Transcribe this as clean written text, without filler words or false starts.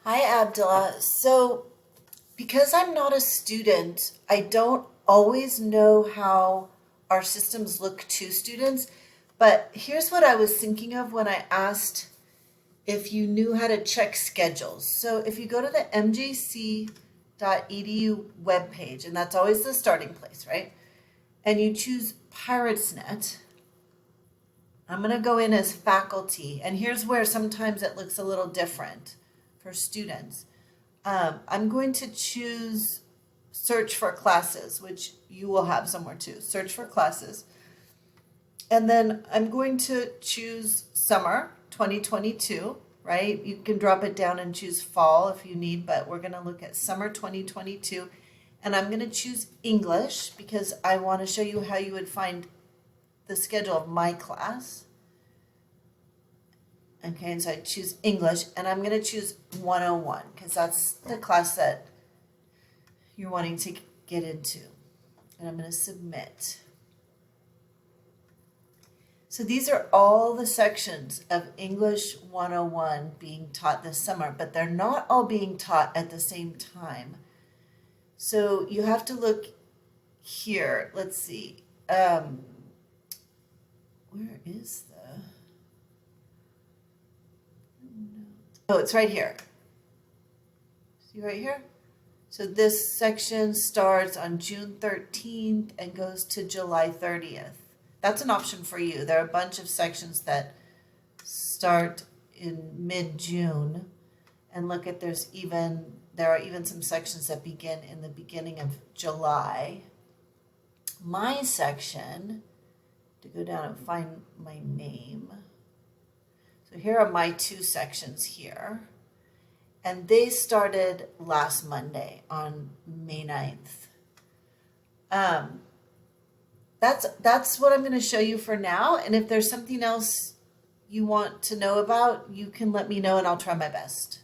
Hi, Abdullah. So, because I'm not a student, I don't always know how our systems look to students. But here's what I was thinking of when I asked if you knew how to check schedules. So, if you go to the mjc.edu webpage, and that's always the starting place, right? And you choose PiratesNet, I'm going to go in as faculty. And here's where sometimes it looks a little different for students. I'm going to choose search for classes, which you will have somewhere too. Search for classes. And then I'm going to choose summer 2022, right? You can drop it down and choose fall if you need, but we're going to look at summer 2022. And I'm going to choose English because I want to show you how you would find the schedule of my class. Okay, and so I choose English, and I'm going to choose 101 because that's the class that you're wanting to get into. And I'm going to submit. So these are all the sections of English 101 being taught this summer, but they're not all being taught at the same time. So you have to look here. Let's see. Where is the... Oh, it's right here. See right here? So this section starts on June 13th and goes to July 30th. That's an option for you. There are a bunch of sections that start in mid-June. And look at there are even some sections that begin in the beginning of July. My section, to go down and find my name. So here are my two sections here. And they started last Monday on May 9th. That's what I'm going to show you for now. And if there's something else you want to know about, you can let me know and I'll try my best.